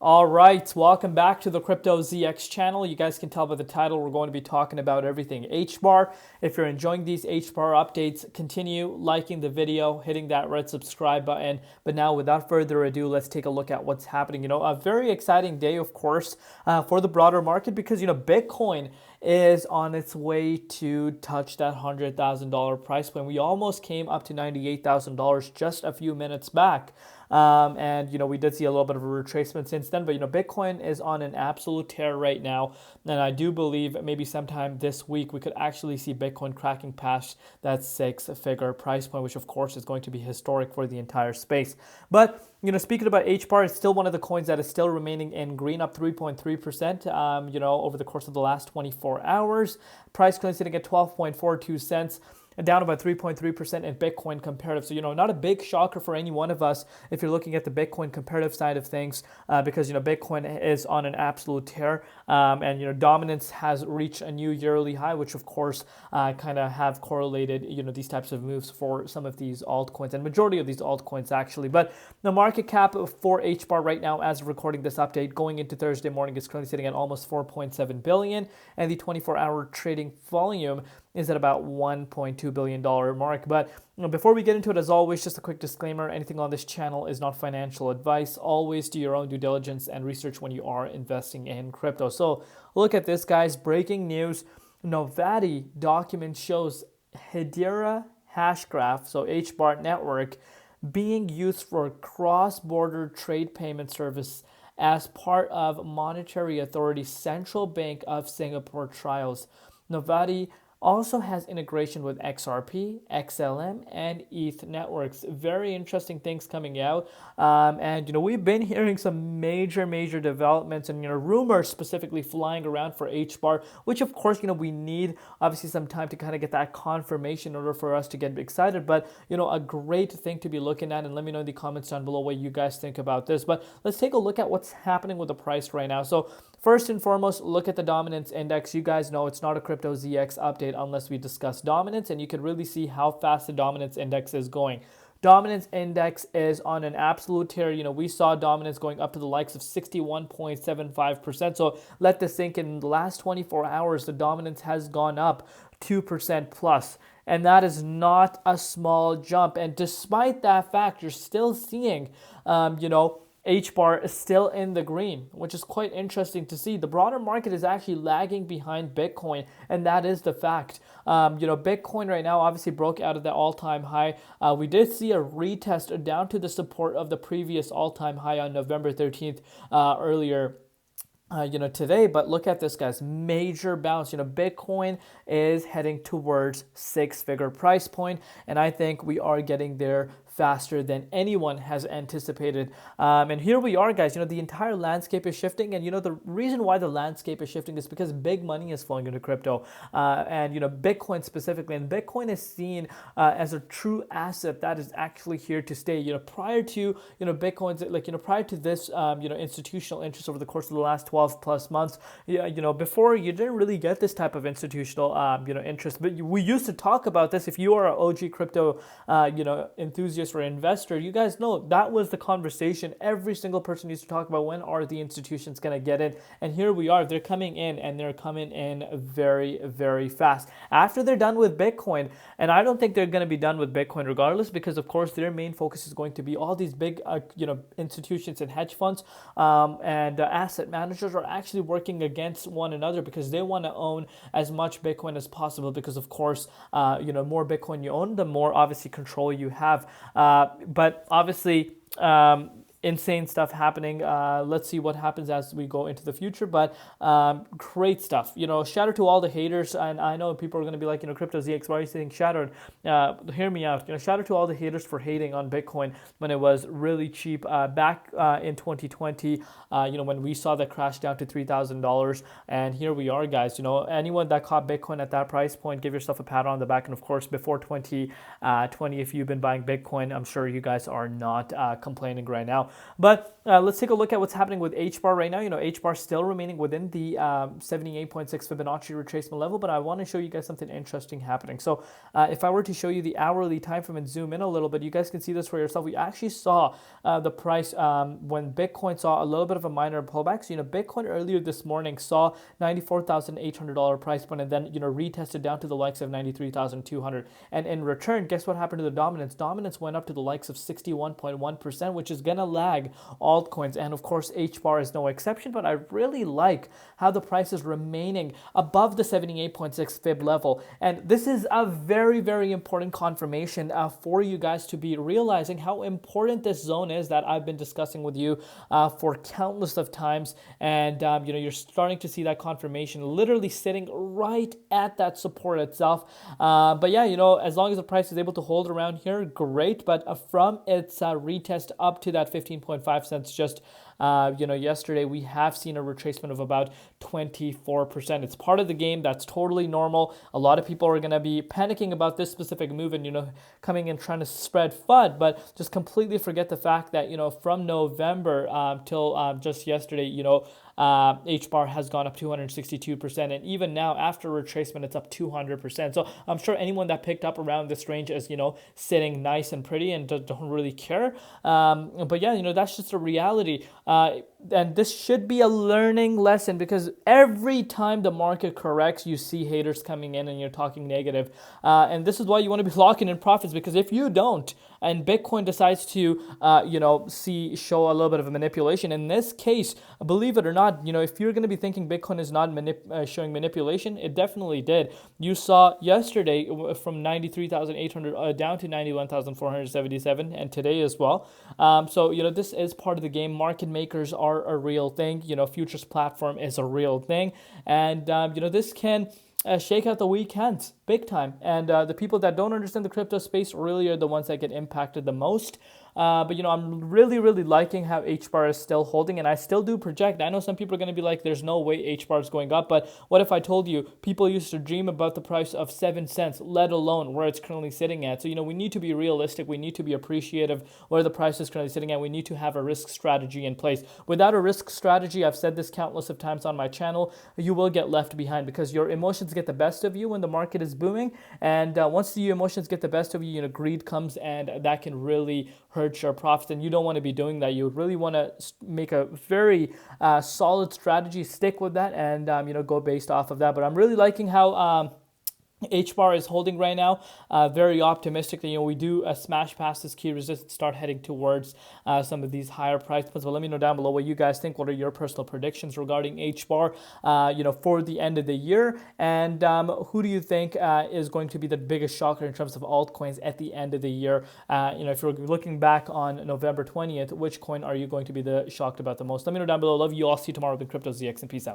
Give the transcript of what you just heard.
All right, welcome back to the Crypto ZX channel. You guys can tell by the title, we're going to be talking about everything HBAR. If you're enjoying these HBAR updates, continue liking the video, hitting that red subscribe button. But now, without further ado, let's take a look at what's happening. A very exciting day, of course, for the broader market because, Bitcoin is on its way to touch that $100,000 price point. We almost came up to $98,000 just a few minutes back. We did see a little bit of a retracement since then, but Bitcoin is on an absolute tear right now, and I do believe maybe sometime this week we could actually see Bitcoin cracking past that six-figure price point, which of course is going to be historic for the entire space. But speaking about HBAR, it's still one of the coins that is still remaining in green, up 3.3%, over the course of the last 24 hours. Price currently sitting at 12.42 cents. Down about 3.3% in Bitcoin comparative. So, not a big shocker for any one of us if you're looking at the Bitcoin comparative side of things, because, Bitcoin is on an absolute tear. Dominance has reached a new yearly high, which, of course, kind of have correlated, these types of moves for some of these altcoins and majority of these altcoins, actually. But the market cap for HBAR right now, as of recording this update, going into Thursday morning, is currently sitting at almost 4.7 billion, and the 24-hour trading volume is at about $1.2 billion mark. But before we get into it, as always, just a quick disclaimer, anything on this channel is not financial advice. Always do your own due diligence and research when you are investing in crypto. So look at this, guys. Breaking news. Novatti document shows Hedera hash graph, so HBAR network, being used for cross-border trade payment service as part of Monetary Authority's Central Bank of Singapore trials. Novatti also has integration with XRP, XLM, and ETH networks. Very interesting things coming out. We've been hearing some major developments and, rumors specifically flying around for HBAR, which of course, we need obviously some time to kind of get that confirmation in order for us to get excited. But, a great thing to be looking at, and let me know in the comments down below what you guys think about this. But let's take a look at what's happening with the price right now. So first and foremost, look at the dominance index. You guys know it's not a Crypto ZX update unless we discuss dominance, and you can really see how fast the dominance index is going. Dominance index is on an absolute tear. We saw dominance going up to the likes of 61.75%. So let this sink in. The last 24 hours, the dominance has gone up 2% plus. And that is not a small jump. And despite that fact, you're still seeing, HBAR is still in the green, which is quite interesting to see. The broader market is actually lagging behind Bitcoin, and that is the fact. Bitcoin right now obviously broke out of the all-time high. We did see a retest down to the support of the previous all-time high on November 13th earlier today. But look at this, guys, major bounce. Bitcoin is heading towards six-figure price point, and I think we are getting there faster than anyone has anticipated. And here we are, guys. The entire landscape is shifting, and the reason why the landscape is shifting is because big money is flowing into crypto, and Bitcoin specifically. And Bitcoin is seen as a true asset that is actually here to stay. Prior to Bitcoin's prior to this institutional interest over the course of the last 12 plus months, before you didn't really get this type of institutional interest. But we used to talk about this. If you are an OG crypto enthusiast or investor, you guys know that was the conversation every single person used to talk about. When are the institutions going to get in? And here we are. They're coming in, and they're coming in very, very fast after they're done with Bitcoin. And I don't think they're going to be done with Bitcoin regardless, because of course their main focus is going to be all these big institutions and hedge funds and asset managers are actually working against one another because they want to own as much Bitcoin as possible, because of course more Bitcoin you own, the more obviously control you have. But obviously, insane stuff happening. Let's see what happens as we go into the future, but great stuff. Shout out to all the haters, and I know people are going to be like, Crypto ZX, why are you saying shout out? Hear me out. Shout out to all the haters for hating on Bitcoin when it was really cheap back in 2020, when we saw that crash down to $3,000, and here we are, guys. Anyone that caught Bitcoin at that price point, give yourself a pat on the back. And of course, before 2020, if you've been buying Bitcoin, I'm sure you guys are not complaining right now. But let's take a look at what's happening with HBAR right now. HBAR still remaining within the 78.6 Fibonacci retracement level, but I want to show you guys something interesting happening. So if I were to show you the hourly time frame and zoom in a little bit, you guys can see this for yourself. We actually saw the price when Bitcoin saw a little bit of a minor pullback. So, Bitcoin earlier this morning saw $94,800 price point, and then, retested down to the likes of 93,200. And in return, guess what happened to the dominance? Dominance went up to the likes of 61.1%, which is going to lag altcoins. And of course, HBAR is no exception, but I really like how the price is remaining above the 78.6 Fib level. And this is a very, very important confirmation for you guys to be realizing how important this zone is that I've been discussing with you for countless of times. And, you're starting to see that confirmation literally sitting right at that support itself. But yeah, as long as the price is able to hold around here, great. But from its retest up to that 15.5 cents just yesterday, we have seen a retracement of about 24%. It's part of the game. That's totally normal. A lot of people are going to be panicking about this specific move and, coming in trying to spread FUD, but just completely forget the fact that, from November till just yesterday, HBAR has gone up 262%, and even now after retracement, it's up 200%. So I'm sure anyone that picked up around this range is, sitting nice and pretty and don't really care. But yeah, that's just a reality. And this should be a learning lesson, because every time the market corrects, you see haters coming in and you're talking negative. And this is why you want to be locking in profits, because if you don't, and Bitcoin decides to, show a little bit of a manipulation, in this case, believe it or not, if you're going to be thinking Bitcoin is not showing manipulation, it definitely did. You saw yesterday from 93,800 down to 91,477, and today as well. So, this is part of the game. Market makers are a real thing. Futures platform is a real thing. And, this can shake out the weekends big time. And the people that don't understand the crypto space really are the ones that get impacted the most. But I'm really, really liking how HBAR is still holding, and I still do project. I know some people are going to be like, there's no way HBAR is going up, but what if I told you people used to dream about the price of 7 cents, let alone where it's currently sitting at? So, we need to be realistic. We need to be appreciative where the price is currently sitting at. We need to have a risk strategy in place. Without a risk strategy, I've said this countless of times on my channel, you will get left behind, because your emotions get the best of you when the market is booming. And once the emotions get the best of you, greed comes, and that can really hurt your profits, and you don't want to be doing that. You would really want to make a very solid strategy, stick with that, and go based off of that. But I'm really liking how HBAR is holding right now. Very optimistic that we do smash past this key resistance, start heading towards some of these higher price points. But let me know down below what you guys think. What are your personal predictions regarding HBAR for the end of the year, and who do you think is going to be the biggest shocker in terms of altcoins at the end of the year? If you're looking back on November 20th, which coin are you going to be shocked about the most? Let me know down below. Love you all. See you tomorrow with Crypto ZX, and peace out.